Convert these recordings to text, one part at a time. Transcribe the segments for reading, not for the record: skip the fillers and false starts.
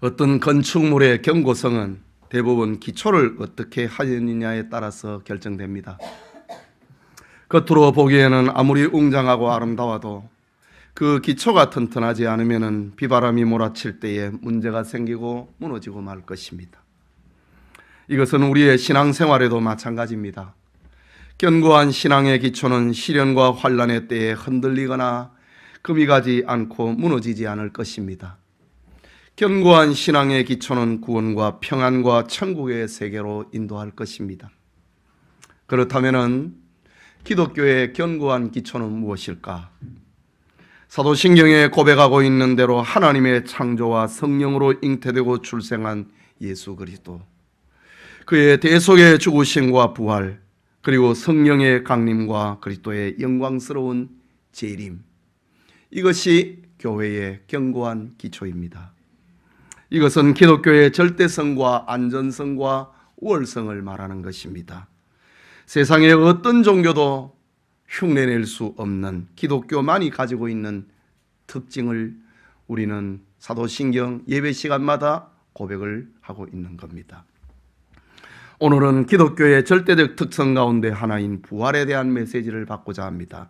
어떤 건축물의 견고성은 대부분 기초를 어떻게 하느냐에 따라서 결정됩니다. 겉으로 보기에는 아무리 웅장하고 아름다워도 그 기초가 튼튼하지 않으면 비바람이 몰아칠 때에 문제가 생기고 무너지고 말 것입니다. 이것은 우리의 신앙생활에도 마찬가지입니다. 견고한 신앙의 기초는 시련과 환난의 때에 흔들리거나 금이 가지 않고 무너지지 않을 것입니다. 견고한 신앙의 기초는 구원과 평안과 천국의 세계로 인도할 것입니다. 그렇다면 기독교의 견고한 기초는 무엇일까? 사도신경에 고백하고 있는 대로 하나님의 창조와 성령으로 잉태되고 출생한 예수 그리스도, 그의 대속의 죽으심과 부활, 그리고 성령의 강림과 그리스도의 영광스러운 재림, 이것이 교회의 견고한 기초입니다. 이것은 기독교의 절대성과 안전성과 우월성을 말하는 것입니다. 세상의 어떤 종교도 흉내낼 수 없는 기독교만이 가지고 있는 특징을 우리는 사도신경 예배 시간마다 고백을 하고 있는 겁니다. 오늘은 기독교의 절대적 특성 가운데 하나인 부활에 대한 메시지를 받고자 합니다.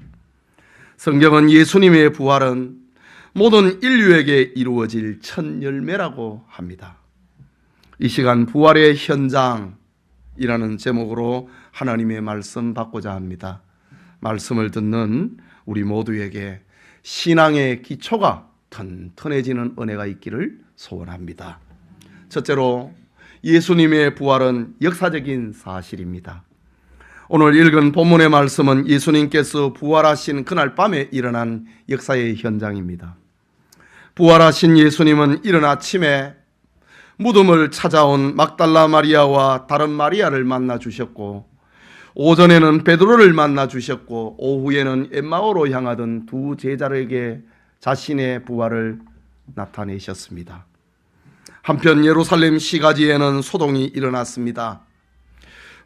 성경은 예수님의 부활은 모든 인류에게 이루어질 첫 열매라고 합니다. 이 시간 부활의 현장이라는 제목으로 하나님의 말씀 받고자 합니다. 말씀을 듣는 우리 모두에게 신앙의 기초가 튼튼해지는 은혜가 있기를 소원합니다. 첫째로 예수님의 부활은 역사적인 사실입니다. 오늘 읽은 본문의 말씀은 예수님께서 부활하신 그날 밤에 일어난 역사의 현장입니다. 부활하신 예수님은 이른 아침에 무덤을 찾아온 막달라 마리아와 다른 마리아를 만나 주셨고, 오전에는 베드로를 만나 주셨고, 오후에는 엠마오로 향하던 두 제자에게 자신의 부활을 나타내셨습니다. 한편 예루살렘 시가지에는 소동이 일어났습니다.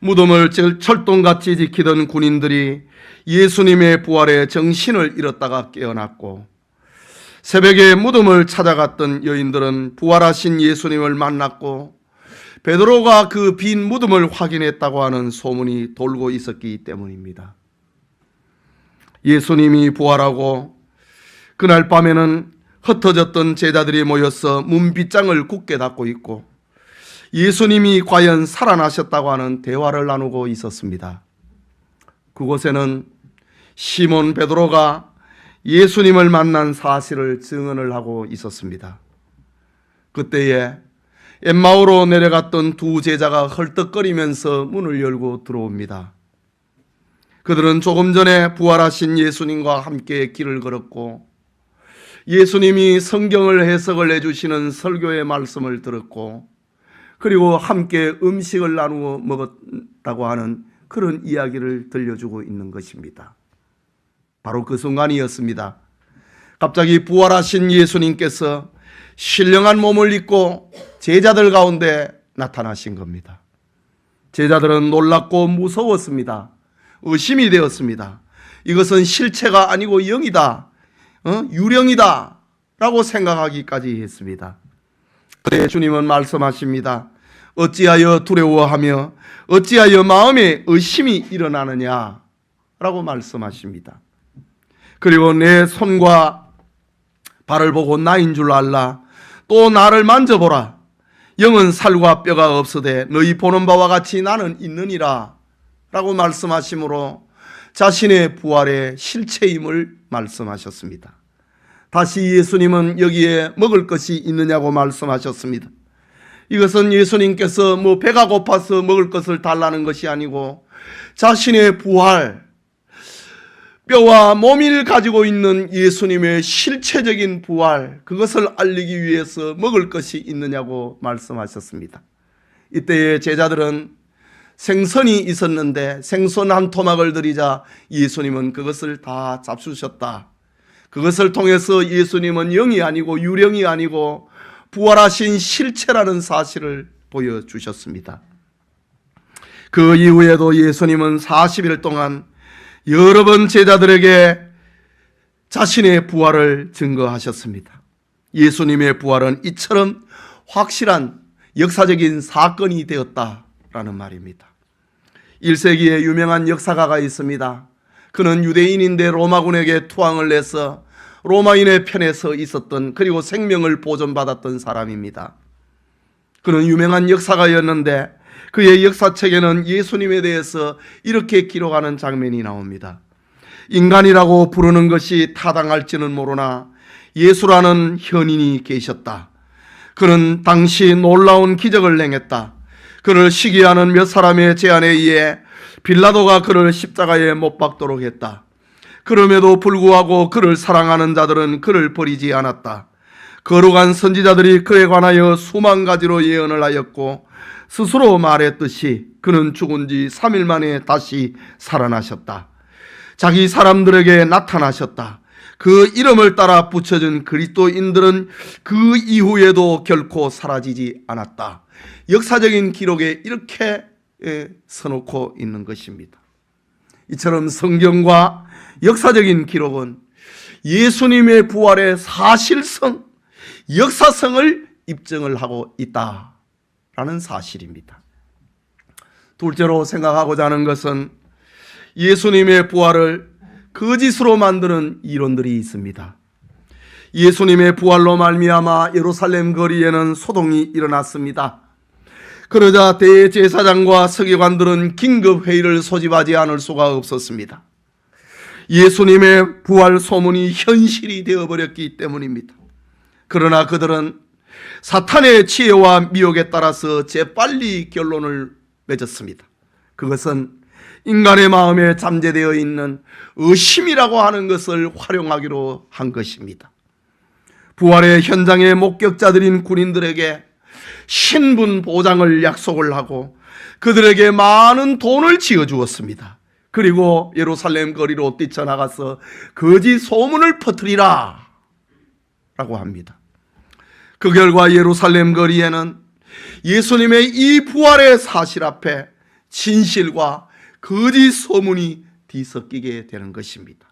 무덤을 철동같이 지키던 군인들이 예수님의 부활에 정신을 잃었다가 깨어났고, 새벽에 무덤을 찾아갔던 여인들은 부활하신 예수님을 만났고 베드로가 그 빈 무덤을 확인했다고 하는 소문이 돌고 있었기 때문입니다. 예수님이 부활하고 그날 밤에는 흩어졌던 제자들이 모여서 문빗장을 굳게 닫고 있고 예수님이 과연 살아나셨다고 하는 대화를 나누고 있었습니다. 그곳에는 시몬 베드로가 예수님을 만난 사실을 증언을 하고 있었습니다. 그때에 엠마오로 내려갔던 두 제자가 헐떡거리면서 문을 열고 들어옵니다. 그들은 조금 전에 부활하신 예수님과 함께 길을 걸었고 예수님이 성경을 해석을 해주시는 설교의 말씀을 들었고 그리고 함께 음식을 나누어 먹었다고 하는 그런 이야기를 들려주고 있는 것입니다. 바로 그 순간이었습니다. 갑자기 부활하신 예수님께서 신령한 몸을 입고 제자들 가운데 나타나신 겁니다. 제자들은 놀랍고 무서웠습니다. 의심이 되었습니다. 이것은 실체가 아니고 영이다, 유령이다 라고 생각하기까지 했습니다. 그때 주님은 말씀하십니다. 어찌하여 두려워하며 어찌하여 마음에 의심이 일어나느냐 라고 말씀하십니다. 그리고 내 손과 발을 보고 나인 줄 알라. 또 나를 만져보라. 영은 살과 뼈가 없으되 너희 보는 바와 같이 나는 있느니라 라고 말씀하심으로 자신의 부활의 실체임을 말씀하셨습니다. 다시 예수님은 여기에 먹을 것이 있느냐고 말씀하셨습니다. 이것은 예수님께서 배가 고파서 먹을 것을 달라는 것이 아니고 자신의 부활, 뼈와 몸을 가지고 있는 예수님의 실체적인 부활, 그것을 알리기 위해서 먹을 것이 있느냐고 말씀하셨습니다. 이때의 제자들은 생선이 있었는데 생선 한 토막을 드리자 예수님은 그것을 다 잡수셨다. 그것을 통해서 예수님은 영이 아니고 유령이 아니고 부활하신 실체라는 사실을 보여주셨습니다. 그 이후에도 예수님은 40일 동안 여러 번 제자들에게 자신의 부활을 증거하셨습니다. 예수님의 부활은 이처럼 확실한 역사적인 사건이 되었다라는 말입니다. 1세기에 유명한 역사가가 있습니다. 그는 유대인인데 로마군에게 투항을 해서 로마인의 편에 서 있었던, 그리고 생명을 보존받았던 사람입니다. 그는 유명한 역사가였는데 그의 역사책에는 예수님에 대해서 이렇게 기록하는 장면이 나옵니다. 인간이라고 부르는 것이 타당할지는 모르나 예수라는 현인이 계셨다. 그는 당시 놀라운 기적을 행했다. 그를 시기하는 몇 사람의 제안에 의해 빌라도가 그를 십자가에 못 박도록 했다. 그럼에도 불구하고 그를 사랑하는 자들은 그를 버리지 않았다. 거룩한 선지자들이 그에 관하여 수만 가지로 예언을 하였고 스스로 말했듯이 그는 죽은 지 3일 만에 다시 살아나셨다. 자기 사람들에게 나타나셨다. 그 이름을 따라 붙여진 그리스도인들은 그 이후에도 결코 사라지지 않았다. 역사적인 기록에 이렇게 써놓고 있는 것입니다. 이처럼 성경과 역사적인 기록은 예수님의 부활의 사실성, 역사성을 입증을 하고 있다라는 사실입니다. 둘째로 생각하고자 하는 것은 예수님의 부활을 거짓으로 만드는 이론들이 있습니다. 예수님의 부활로 말미암아 예루살렘 거리에는 소동이 일어났습니다. 그러자 대제사장과 서기관들은 긴급 회의를 소집하지 않을 수가 없었습니다. 예수님의 부활 소문이 현실이 되어버렸기 때문입니다. 그러나 그들은 사탄의 지혜와 미혹에 따라서 재빨리 결론을 맺었습니다. 그것은 인간의 마음에 잠재되어 있는 의심이라고 하는 것을 활용하기로 한 것입니다. 부활의 현장의 목격자들인 군인들에게 신분 보장을 약속을 하고 그들에게 많은 돈을 지어주었습니다. 그리고 예루살렘 거리로 뛰쳐나가서 거짓 소문을 퍼뜨리라 라고 합니다. 그 결과 예루살렘 거리에는 예수님의 이 부활의 사실 앞에 진실과 거짓 소문이 뒤섞이게 되는 것입니다.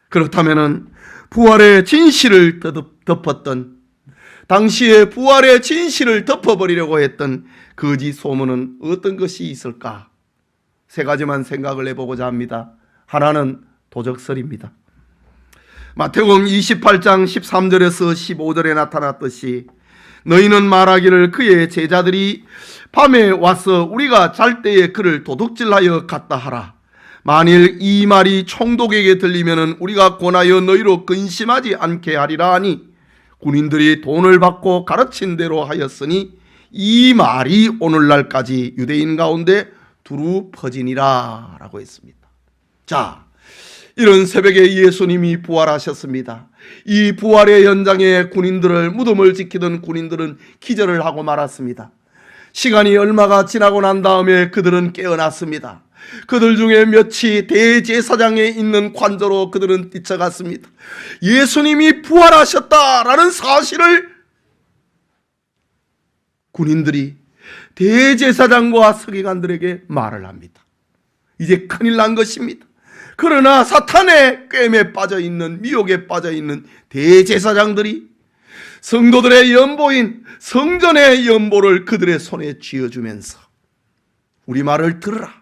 그렇다면 부활의 진실을 덮었던, 당시에 부활의 진실을 덮어버리려고 했던 거짓 소문은 어떤 것이 있을까? 세 가지만 생각을 해보고자 합니다. 하나는 도적설입니다. 마태복음 28장 13절에서 15절에 나타났듯이 너희는 말하기를 그의 제자들이 밤에 와서 우리가 잘 때에 그를 도둑질하여 갔다 하라. 만일 이 말이 총독에게 들리면 우리가 권하여 너희로 근심하지 않게 하리라 하니 군인들이 돈을 받고 가르친 대로 하였으니 이 말이 오늘날까지 유대인 가운데 두루 퍼지니라 라고 했습니다. 자, 이런 새벽에 예수님이 부활하셨습니다. 이 부활의 현장에 무덤을 지키던 군인들은 기절을 하고 말았습니다. 시간이 얼마가 지나고 난 다음에 그들은 깨어났습니다. 그들 중에 몇이 대제사장에 있는 관저로 그들은 뛰쳐갔습니다. 예수님이 부활하셨다라는 사실을 군인들이 대제사장과 서기관들에게 말을 합니다. 이제 큰일 난 것입니다. 그러나 사탄의 꿰매 빠져있는, 미혹에 빠져있는 대제사장들이 성도들의 연보인 성전의 연보를 그들의 손에 쥐어주면서 우리 말을 들으라.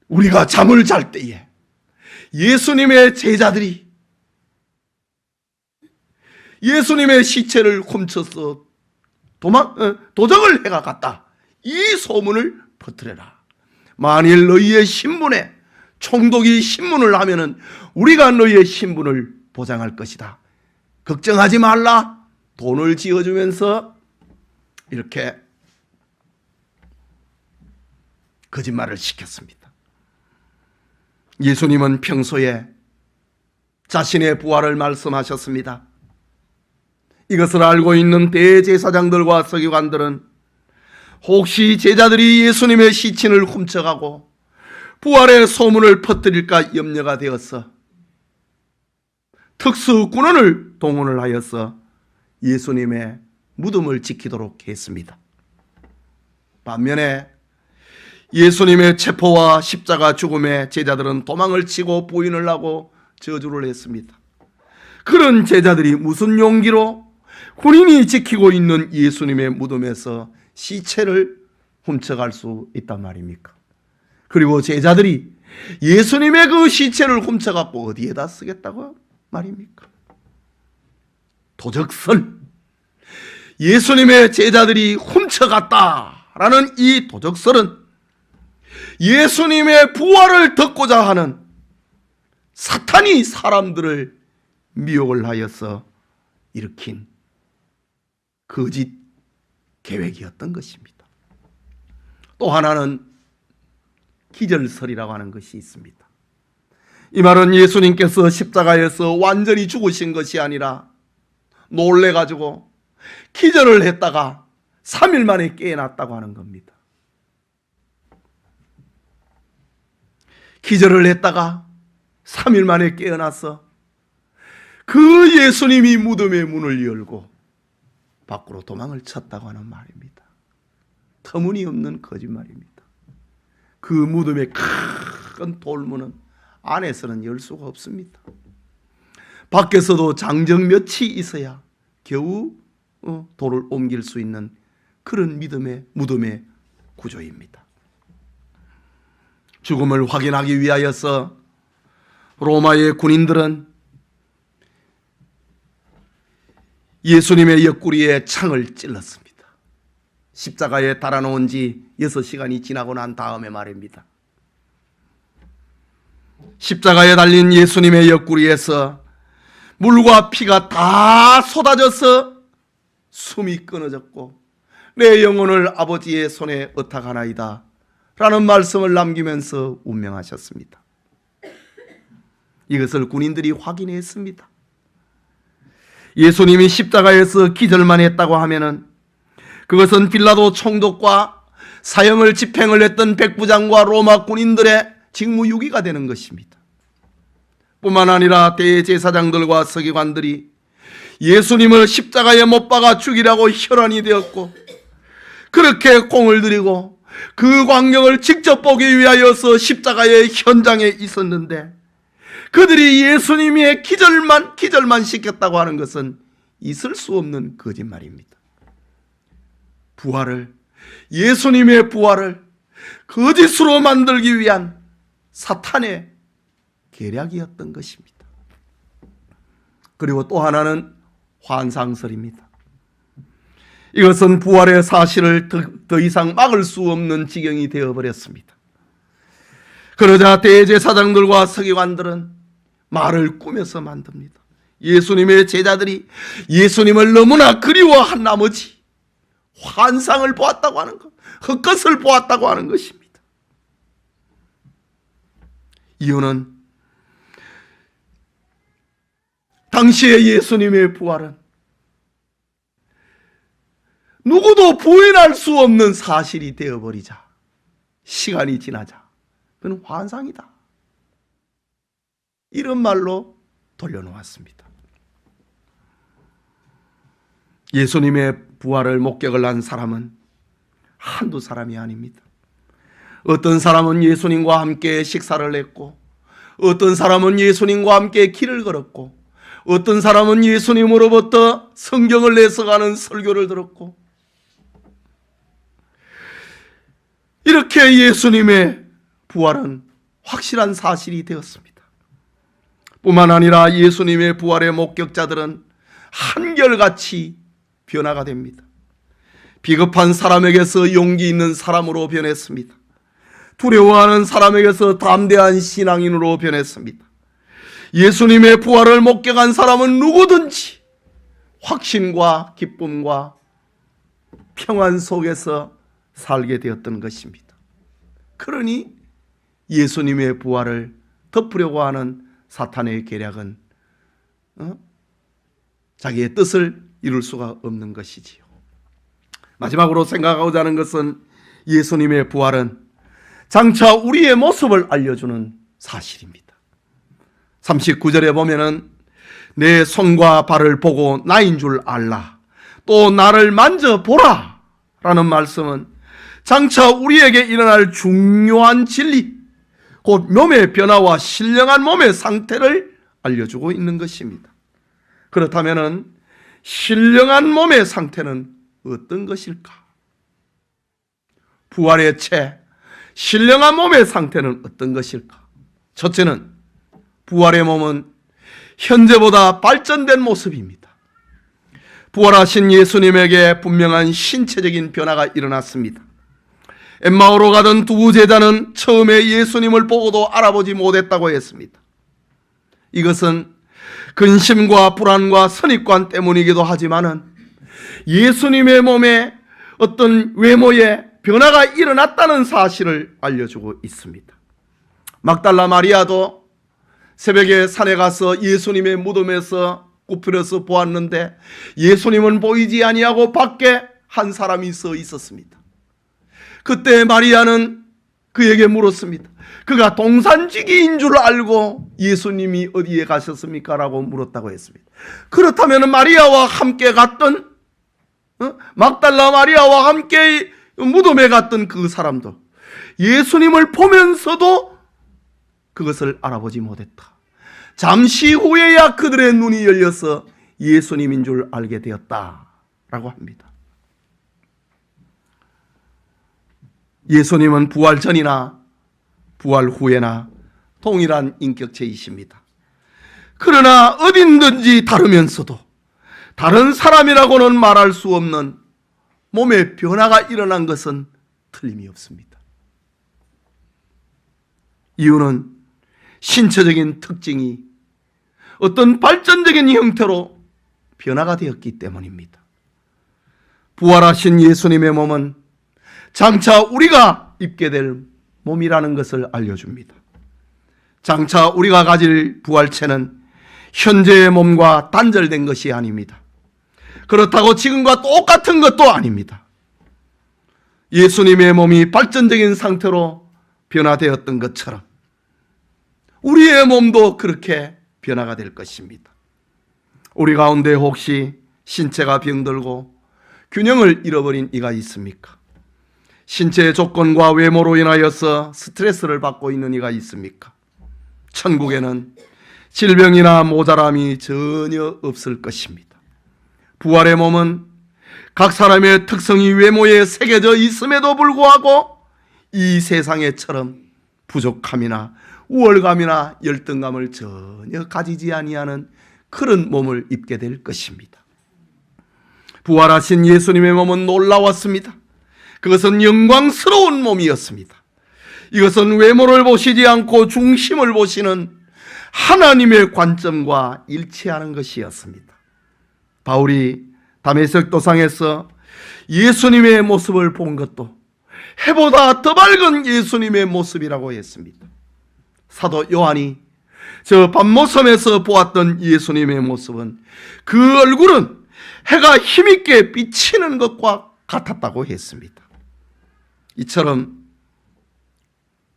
우리가 잠을 잘 때에 예수님의 제자들이 예수님의 시체를 훔쳐서 도적을 해갔다. 이 소문을 퍼뜨려라. 만일 너희의 신분에 총독이 신문을 하면은 우리가 너희의 신분을 보장할 것이다. 걱정하지 말라. 돈을 지어주면서 이렇게 거짓말을 시켰습니다. 예수님은 평소에 자신의 부활을 말씀하셨습니다. 이것을 알고 있는 대제사장들과 서기관들은 혹시 제자들이 예수님의 시신을 훔쳐가고 부활의 소문을 퍼뜨릴까 염려가 되어서 특수군원을 동원을 하여서 예수님의 무덤을 지키도록 했습니다. 반면에 예수님의 체포와 십자가 죽음에 제자들은 도망을 치고 부인을 하고 저주를 했습니다. 그런 제자들이 무슨 용기로 군인이 지키고 있는 예수님의 무덤에서 시체를 훔쳐갈 수 있단 말입니까? 그리고 제자들이 예수님의 그 시체를 훔쳐갖고 어디에다 쓰겠다고 말입니까? 도적설, 예수님의 제자들이 훔쳐갔다라는 이 도적설은 예수님의 부활을 덮고자 하는 사탄이 사람들을 미혹을 하여서 일으킨 거짓 계획이었던 것입니다. 또 하나는 기절설이라고 하는 것이 있습니다. 이 말은 예수님께서 십자가에서 완전히 죽으신 것이 아니라 놀래가지고 기절을 했다가 3일 만에 깨어났다고 하는 겁니다. 기절을 했다가 3일 만에 깨어나서 그 예수님이 무덤의 문을 열고 밖으로 도망을 쳤다고 하는 말입니다. 터무니없는 거짓말입니다. 그 무덤의 큰 돌문은 안에서는 열 수가 없습니다. 밖에서도 장정 몇이 있어야 겨우 돌을 옮길 수 있는 그런 무덤의 구조입니다. 죽음을 확인하기 위하여서 로마의 군인들은 예수님의 옆구리에 창을 찔렀습니다. 십자가에 달아놓은 지 6시간이 지나고 난 다음에 말입니다. 십자가에 달린 예수님의 옆구리에서 물과 피가 다 쏟아져서 숨이 끊어졌고 내 영혼을 아버지의 손에 의탁하나이다 라는 말씀을 남기면서 운명하셨습니다. 이것을 군인들이 확인했습니다. 예수님이 십자가에서 기절만 했다고 하면은 그것은 빌라도 총독과 사형을 집행을 했던 백부장과 로마 군인들의 직무유기가 되는 것입니다. 뿐만 아니라 대제사장들과 서기관들이 예수님을 십자가에 못 박아 죽이라고 혈안이 되었고 그렇게 공을 들이고 그 광경을 직접 보기 위하여서 십자가의 현장에 있었는데 그들이 예수님의 기절만 시켰다고 하는 것은 있을 수 없는 거짓말입니다. 예수님의 부활을 거짓으로 만들기 위한 사탄의 계략이었던 것입니다. 그리고 또 하나는 환상설입니다. 이것은 부활의 사실을 더 이상 막을 수 없는 지경이 되어버렸습니다. 그러자 대제사장들과 서기관들은 말을 꾸며서 만듭니다. 예수님의 제자들이 예수님을 너무나 그리워한 나머지 환상을 보았다고 하는 것, 헛것을 보았다고 하는 것입니다. 이유는 당시의 예수님의 부활은 누구도 부인할 수 없는 사실이 되어버리자 시간이 지나자 그건 환상이다. 이런 말로 돌려놓았습니다. 예수님의 부활을 목격을 한 사람은 한두 사람이 아닙니다. 어떤 사람은 예수님과 함께 식사를 했고 어떤 사람은 예수님과 함께 길을 걸었고 어떤 사람은 예수님으로부터 성경을 내서가는 설교를 들었고 이렇게 예수님의 부활은 확실한 사실이 되었습니다. 뿐만 아니라 예수님의 부활의 목격자들은 한결같이 변화가 됩니다. 비겁한 사람에게서 용기 있는 사람으로 변했습니다. 두려워하는 사람에게서 담대한 신앙인으로 변했습니다. 예수님의 부활을 목격한 사람은 누구든지 확신과 기쁨과 평안 속에서 살게 되었던 것입니다. 그러니 예수님의 부활을 덮으려고 하는 사탄의 계략은 자기의 뜻을 이룰 수가 없는 것이지요. 마지막으로 생각하고자 하는 것은 예수님의 부활은 장차 우리의 모습을 알려주는 사실입니다. 39절에 보면은 내 손과 발을 보고 나인 줄 알라 또 나를 만져보라 라는 말씀은 장차 우리에게 일어날 중요한 진리 곧 몸의 변화와 신령한 몸의 상태를 알려주고 있는 것입니다. 그렇다면 신령한 몸의 상태는 어떤 것일까? 부활의 채 신령한 몸의 상태는 어떤 것일까? 첫째는 부활의 몸은 현재보다 발전된 모습입니다. 부활하신 예수님에게 분명한 신체적인 변화가 일어났습니다. 엠마오로 가던 두 제자는 처음에 예수님을 보고도 알아보지 못했다고 했습니다. 이것은 근심과 불안과 선입관 때문이기도 하지만은 예수님의 몸에 어떤 외모에 변화가 일어났다는 사실을 알려주고 있습니다. 막달라 마리아도 새벽에 산에 가서 예수님의 무덤에서 굽혀서 보았는데 예수님은 보이지 아니하고 밖에 한 사람이 서 있었습니다. 그때 마리아는 그에게 물었습니다. 그가 동산지기인 줄 알고 예수님이 어디에 가셨습니까? 라고 물었다고 했습니다. 그렇다면 마리아와 함께 갔던 막달라 마리아와 함께 무덤에 갔던 그 사람도 예수님을 보면서도 그것을 알아보지 못했다. 잠시 후에야 그들의 눈이 열려서 예수님인 줄 알게 되었다라고 합니다. 예수님은 부활 전이나 부활 후에나 동일한 인격체이십니다. 그러나 어딘든지 다르면서도 다른 사람이라고는 말할 수 없는 몸의 변화가 일어난 것은 틀림이 없습니다. 이유는 신체적인 특징이 어떤 발전적인 형태로 변화가 되었기 때문입니다. 부활하신 예수님의 몸은 장차 우리가 입게 될 몸이라는 것을 알려줍니다. 장차 우리가 가질 부활체는 현재의 몸과 단절된 것이 아닙니다. 그렇다고 지금과 똑같은 것도 아닙니다. 예수님의 몸이 발전적인 상태로 변화되었던 것처럼 우리의 몸도 그렇게 변화가 될 것입니다. 우리 가운데 혹시 신체가 병들고 균형을 잃어버린 이가 있습니까? 신체의 조건과 외모로 인하여서 스트레스를 받고 있는 이가 있습니까? 천국에는 질병이나 모자람이 전혀 없을 것입니다. 부활의 몸은 각 사람의 특성이 외모에 새겨져 있음에도 불구하고 이 세상에처럼 부족함이나 우월감이나 열등감을 전혀 가지지 아니하는 그런 몸을 입게 될 것입니다. 부활하신 예수님의 몸은 놀라웠습니다. 그것은 영광스러운 몸이었습니다. 이것은 외모를 보시지 않고 중심을 보시는 하나님의 관점과 일치하는 것이었습니다. 바울이 다메섹 도상에서 예수님의 모습을 본 것도 해보다 더 밝은 예수님의 모습이라고 했습니다. 사도 요한이 저 밤모섬에서 보았던 예수님의 모습은 그 얼굴은 해가 힘있게 비치는 것과 같았다고 했습니다. 이처럼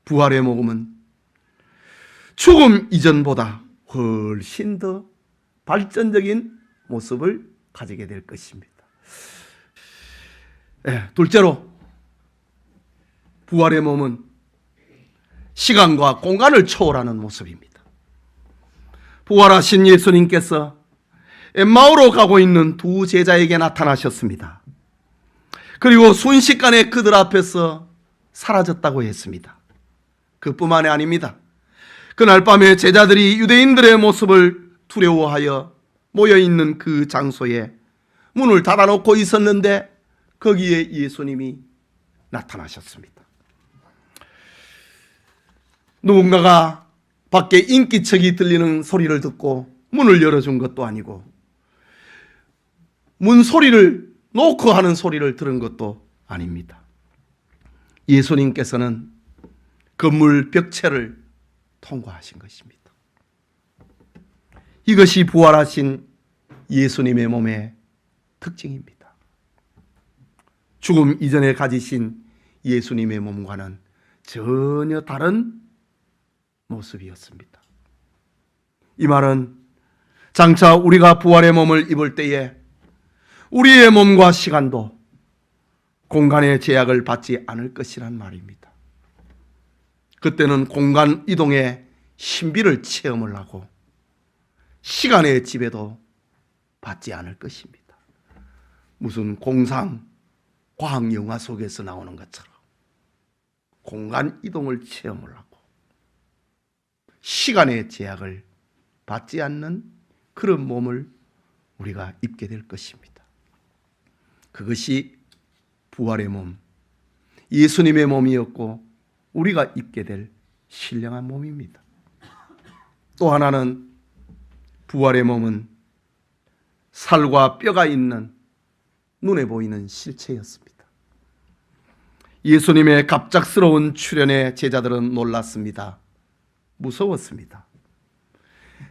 부활의 몸은 죽음 이전보다 훨씬 더 발전적인 모습을 가지게 될 것입니다. 둘째로 부활의 몸은 시간과 공간을 초월하는 모습입니다. 부활하신 예수님께서 엠마오로 가고 있는 두 제자에게 나타나셨습니다. 그리고 순식간에 그들 앞에서 사라졌다고 했습니다. 그뿐만이 아닙니다. 그날 밤에 제자들이 유대인들의 모습을 두려워하여 모여있는 그 장소에 문을 닫아놓고 있었는데 거기에 예수님이 나타나셨습니다. 누군가가 밖에 인기척이 들리는 소리를 듣고 문을 열어준 것도 아니고 문 소리를 놓고 하는 소리를 들은 것도 아닙니다. 예수님께서는 건물 벽체를 통과하신 것입니다. 이것이 부활하신 예수님의 몸의 특징입니다. 죽음 이전에 가지신 예수님의 몸과는 전혀 다른 모습이었습니다. 이 말은 장차 우리가 부활의 몸을 입을 때에 우리의 몸과 시간도 공간의 제약을 받지 않을 것이란 말입니다. 그때는 공간 이동의 신비를 체험을 하고 시간의 지배도 받지 않을 것입니다. 무슨 공상, 과학 영화 속에서 나오는 것처럼 공간 이동을 체험을 하고 시간의 제약을 받지 않는 그런 몸을 우리가 입게 될 것입니다. 그것이 부활의 몸, 예수님의 몸이었고 우리가 입게 될 신령한 몸입니다. 또 하나는 부활의 몸은 살과 뼈가 있는 눈에 보이는 실체였습니다. 예수님의 갑작스러운 출현에 제자들은 놀랐습니다. 무서웠습니다.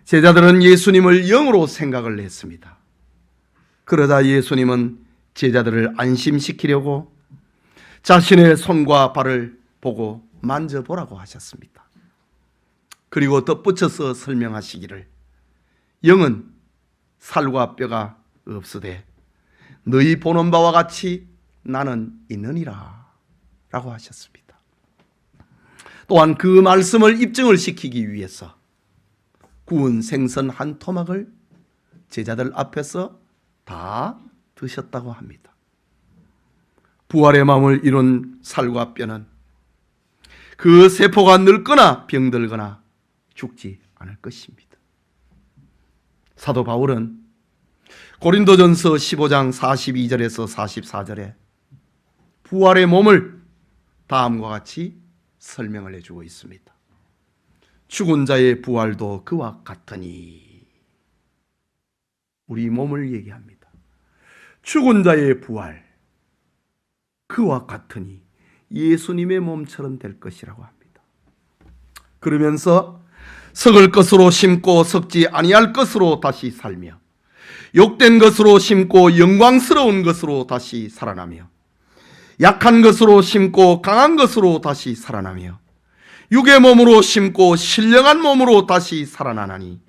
제자들은 예수님을 영으로 생각을 했습니다. 그러자 예수님은 제자들을 안심시키려고 자신의 손과 발을 보고 만져보라고 하셨습니다. 그리고 덧붙여서 설명하시기를 영은 살과 뼈가 없으되 너희 보는 바와 같이 나는 있느니라 라고 하셨습니다. 또한 그 말씀을 입증을 시키기 위해서 구운 생선 한 토막을 제자들 앞에서 다 드셨다고 합니다. 부활의 마음을 이룬 살과 뼈는 그 세포가 늙거나 병들거나 죽지 않을 것입니다. 사도 바울은 고린도전서 15장 42절에서 44절에 부활의 몸을 다음과 같이 설명을 해주고 있습니다. 죽은 자의 부활도 그와 같으니, 우리 몸을 얘기합니다. 죽은 자의 부활 그와 같으니 예수님의 몸처럼 될 것이라고 합니다. 그러면서 썩을 것으로 심고 썩지 아니할 것으로 다시 살며 욕된 것으로 심고 영광스러운 것으로 다시 살아나며 약한 것으로 심고 강한 것으로 다시 살아나며 육의 몸으로 심고 신령한 몸으로 다시 살아나나니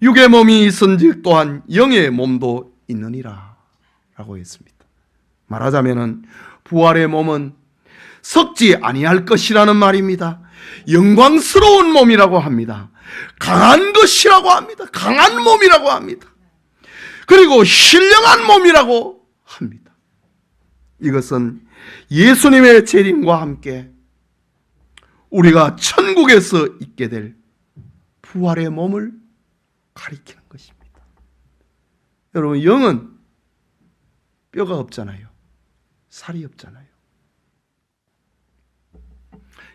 육의 몸이 있은즉 또한 영의 몸도 있느니라 라고 했습니다. 말하자면 부활의 몸은 썩지 아니할 것이라는 말입니다. 영광스러운 몸이라고 합니다. 강한 것이라고 합니다. 강한 몸이라고 합니다. 그리고 신령한 몸이라고 합니다. 이것은 예수님의 재림과 함께 우리가 천국에서 있게 될 부활의 몸을 가리키는 것입니다. 여러분, 영은 뼈가 없잖아요. 살이 없잖아요.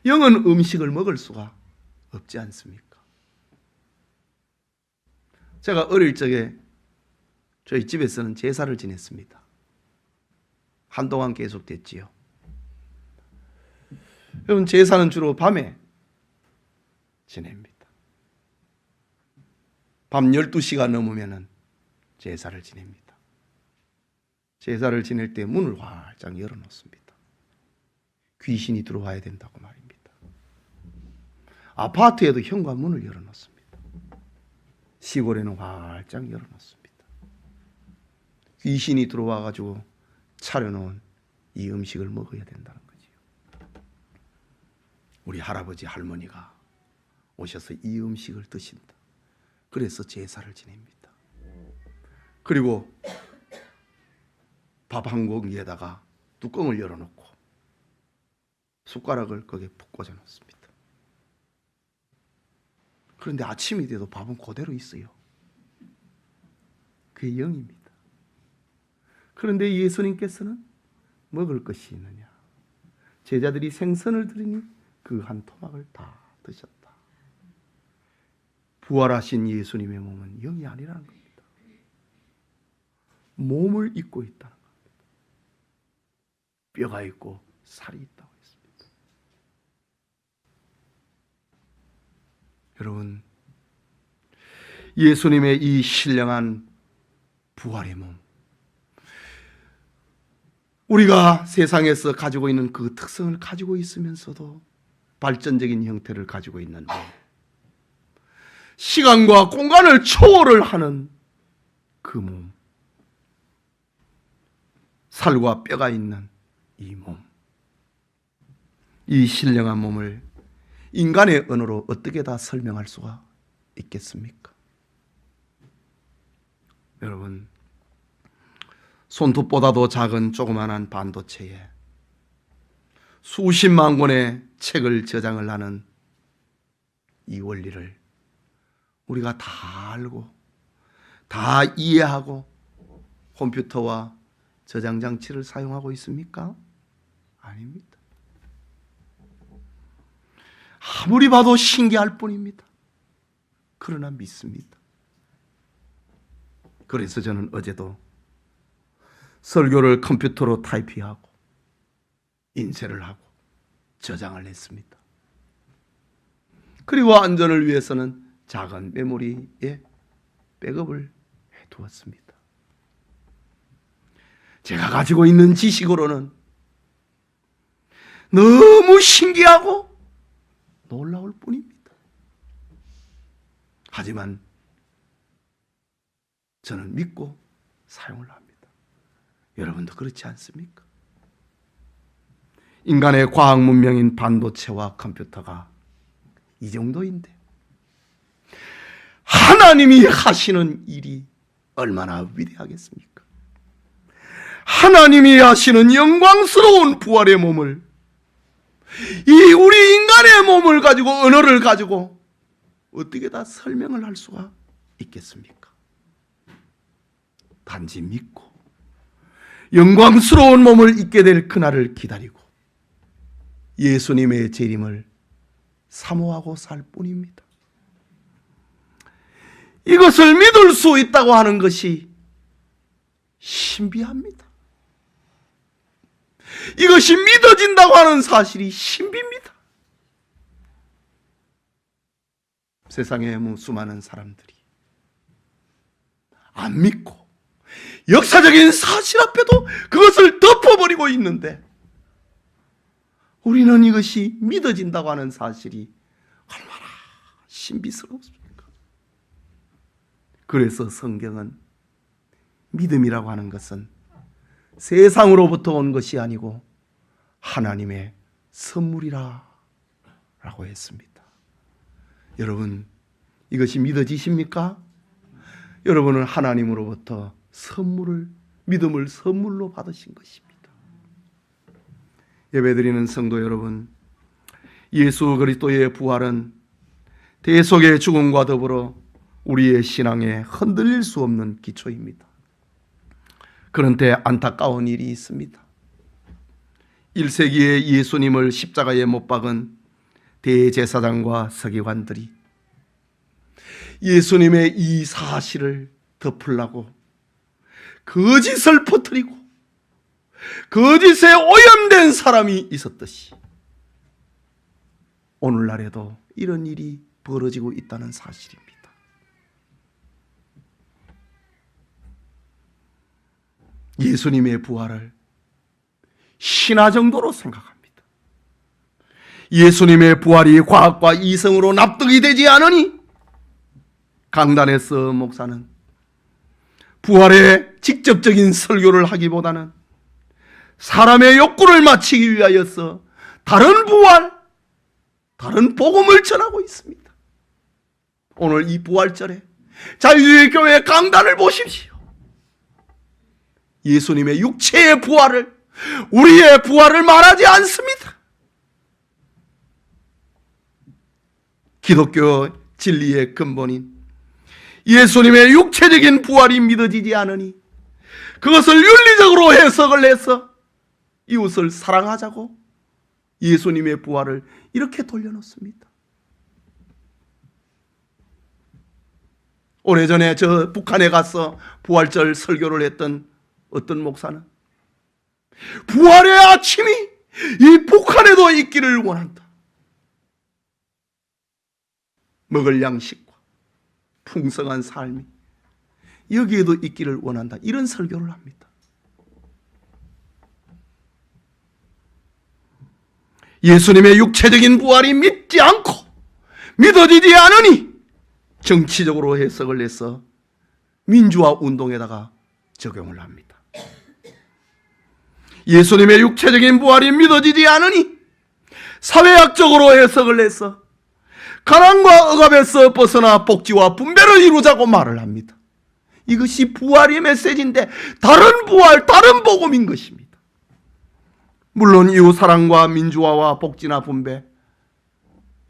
영은 음식을 먹을 수가 없지 않습니까? 제가 어릴 적에 저희 집에서는 제사를 지냈습니다. 한동안 계속됐지요. 여러분, 제사는 주로 밤에 지냅니다. 밤 12시가 넘으면 제사를 지냅니다. 제사를 지낼 때 문을 활짝 열어놓습니다. 귀신이 들어와야 된다고 말입니다. 아파트에도 현관문을 열어놓습니다. 시골에는 활짝 열어놓습니다. 귀신이 들어와가지고 차려놓은 이 음식을 먹어야 된다는 거지요. 우리 할아버지 할머니가 오셔서 이 음식을 드신다. 그래서 제사를 지냅니다. 그리고 밥 한 공기에다가 뚜껑을 열어놓고 숟가락을 거기에 푹 꽂아 놓습니다. 그런데 아침이 돼도 밥은 그대로 있어요. 그게 영입니다. 그런데 예수님께서는 먹을 것이 있느냐? 제자들이 생선을 드리니 그 한 토막을 다 드셨다. 부활하신 예수님의 몸은 영이 아니라는 겁니다. 몸을 입고 있다는 겁니다. 뼈가 있고 살이 있다고 했습니다. 여러분, 예수님의 이 신령한 부활의 몸, 우리가 세상에서 가지고 있는 그 특성을 가지고 있으면서도 발전적인 형태를 가지고 있는 몸, 시간과 공간을 초월을 하는 그 몸, 살과 뼈가 있는 이 몸, 이 신령한 몸을 인간의 언어로 어떻게 다 설명할 수가 있겠습니까? 여러분, 손톱보다도 작은 조그만한 반도체에 수십만 권의 책을 저장을 하는 이 원리를 우리가 다 알고 다 이해하고 컴퓨터와 저장 장치를 사용하고 있습니까? 아닙니다. 아무리 봐도 신기할 뿐입니다. 그러나 믿습니다. 그래서 저는 어제도 설교를 컴퓨터로 타이핑하고 인쇄를 하고 저장을 했습니다. 그리고 안전을 위해서는 작은 메모리에 백업을 해두었습니다. 제가 가지고 있는 지식으로는 너무 신기하고 놀라울 뿐입니다. 하지만 저는 믿고 사용을 합니다. 여러분도 그렇지 않습니까? 인간의 과학 문명인 반도체와 컴퓨터가 이 정도인데 하나님이 하시는 일이 얼마나 위대하겠습니까? 하나님이 하시는 영광스러운 부활의 몸을, 이 우리 인간의 몸을 가지고, 언어를 가지고 어떻게 다 설명을 할 수가 있겠습니까? 단지 믿고 영광스러운 몸을 입게 될 그날을 기다리고 예수님의 재림을 사모하고 살 뿐입니다. 이것을 믿을 수 있다고 하는 것이 신비합니다. 이것이 믿어진다고 하는 사실이 신비입니다. 세상의 수많은 사람들이 안 믿고 역사적인 사실 앞에도 그것을 덮어버리고 있는데, 우리는 이것이 믿어진다고 하는 사실이 얼마나 신비스럽습니까? 그래서 성경은 믿음이라고 하는 것은 세상으로부터 온 것이 아니고 하나님의 선물이라 라고 했습니다. 여러분, 이것이 믿어지십니까? 여러분은 하나님으로부터 선물을, 믿음을 선물로 받으신 것입니다. 예배드리는 성도 여러분, 예수 그리스도의 부활은 대속의 죽음과 더불어 우리의 신앙에 흔들릴 수 없는 기초입니다. 그런데 안타까운 일이 있습니다. 1세기에 예수님을 십자가에 못 박은 대제사장과 서기관들이 예수님의 이 사실을 덮으려고 거짓을 퍼뜨리고 거짓에 오염된 사람이 있었듯이 오늘날에도 이런 일이 벌어지고 있다는 사실입니다. 예수님의 부활을 신화 정도로 생각합니다. 예수님의 부활이 과학과 이성으로 납득이 되지 않으니 강단에서 목사는 부활의 직접적인 설교를 하기보다는 사람의 욕구를 맞추기 위하여서 다른 부활, 다른 복음을 전하고 있습니다. 오늘 이 부활절에 자유주의 교회 강단을 보십시오. 예수님의 육체의 부활을, 우리의 부활을 말하지 않습니다. 기독교 진리의 근본인 예수님의 육체적인 부활이 믿어지지 않으니 그것을 윤리적으로 해석을 해서 이웃을 사랑하자고 예수님의 부활을 이렇게 돌려놓습니다. 오래전에 저 북한에 가서 부활절 설교를 했던 어떤 목사는 부활의 아침이 이 북한에도 있기를 원한다. 먹을 양식과 풍성한 삶이 여기에도 있기를 원한다. 이런 설교를 합니다. 예수님의 육체적인 부활이 믿지 않고 믿어지지 않으니 정치적으로 해석을 해서 민주화 운동에다가 적용을 합니다. 예수님의 육체적인 부활이 믿어지지 않으니 사회학적으로 해석을 해서 가난과 억압에서 벗어나 복지와 분배를 이루자고 말을 합니다. 이것이 부활의 메시지인데 다른 부활, 다른 복음인 것입니다. 물론 이웃사랑과 민주화와 복지나 분배,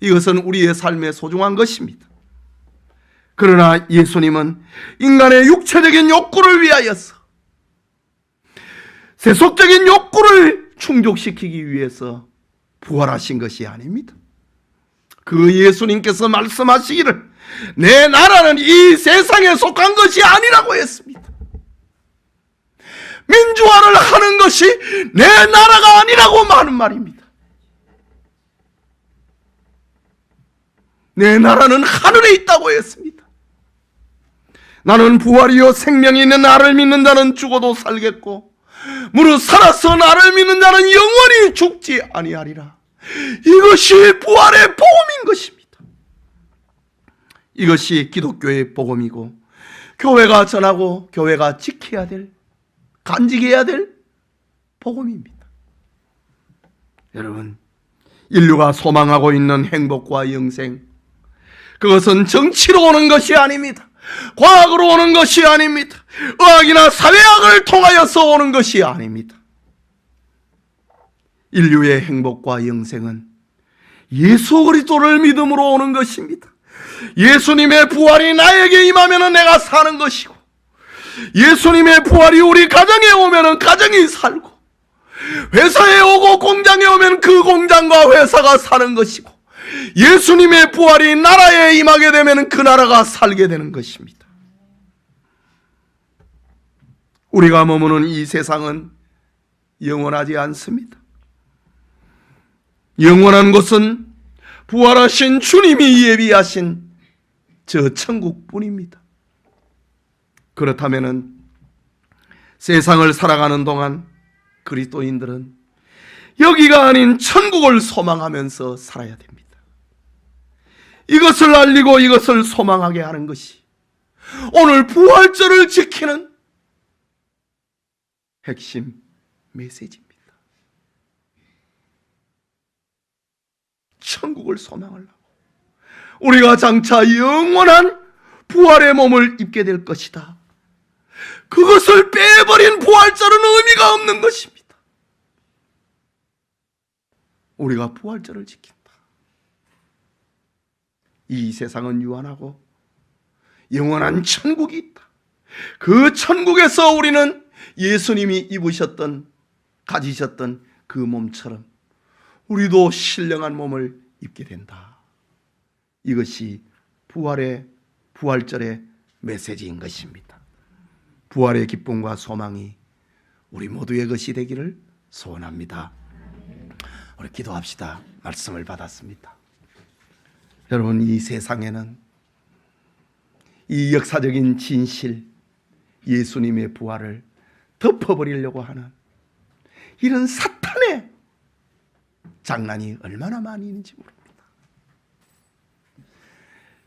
이것은 우리의 삶에 소중한 것입니다. 그러나 예수님은 인간의 육체적인 욕구를 위하여서, 세속적인 욕구를 충족시키기 위해서 부활하신 것이 아닙니다. 그 예수님께서 말씀하시기를 내 나라는 이 세상에 속한 것이 아니라고 했습니다. 민주화를 하는 것이 내 나라가 아니라고 하는 말입니다. 내 나라는 하늘에 있다고 했습니다. 나는 부활이요 생명이 있는 나를 믿는 자는 죽어도 살겠고 무릇 살아서 나를 믿는 자는 영원히 죽지 아니하리라. 이것이 부활의 복음인 것입니다. 이것이 기독교의 복음이고 교회가 전하고 교회가 지켜야 될, 간직해야 될 복음입니다. 여러분, 인류가 소망하고 있는 행복과 영생, 그것은 정치로 오는 것이 아닙니다. 과학으로 오는 것이 아닙니다. 의학이나 사회학을 통하여서 오는 것이 아닙니다. 인류의 행복과 영생은 예수 그리스도를 믿음으로 오는 것입니다. 예수님의 부활이 나에게 임하면 내가 사는 것이고, 예수님의 부활이 우리 가정에 오면 가정이 살고, 회사에 오고 공장에 오면 그 공장과 회사가 사는 것이고, 예수님의 부활이 나라에 임하게 되면 그 나라가 살게 되는 것입니다. 우리가 머무는 이 세상은 영원하지 않습니다. 영원한 것은 부활하신 주님이 예비하신 저 천국뿐입니다. 그렇다면 세상을 살아가는 동안 그리스도인들은 여기가 아닌 천국을 소망하면서 살아야 됩니다. 이것을 알리고 이것을 소망하게 하는 것이 오늘 부활절을 지키는 핵심 메시지입니다. 천국을 소망하려고 우리가 장차 영원한 부활의 몸을 입게 될 것이다. 그것을 빼버린 부활절은 의미가 없는 것입니다. 우리가 부활절을 지킨다. 이 세상은 유한하고 영원한 천국이 있다. 그 천국에서 우리는 예수님이 입으셨던, 가지셨던 그 몸처럼 우리도 신령한 몸을 입게 된다. 이것이 부활절의 메시지인 것입니다. 부활의 기쁨과 소망이 우리 모두의 것이 되기를 소원합니다. 우리 기도합시다. 말씀을 받았습니다. 여러분, 이 세상에는 이 역사적인 진실, 예수님의 부활을 덮어버리려고 하는 이런 사탄의 장난이 얼마나 많이 있는지 모릅니다.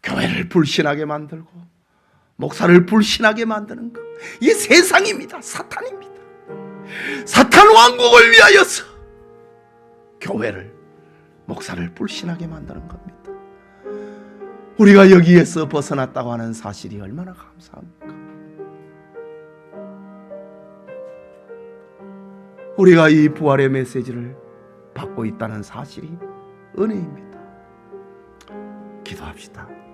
교회를 불신하게 만들고 목사를 불신하게 만드는 것, 이 세상입니다. 사탄입니다. 사탄 왕국을 위하여서 교회를, 목사를 불신하게 만드는 겁니다. 우리가 여기에서 벗어났다고 하는 사실이 얼마나 감사합니까? 우리가 이 부활의 메시지를 받고 있다는 사실이 은혜입니다. 기도합시다.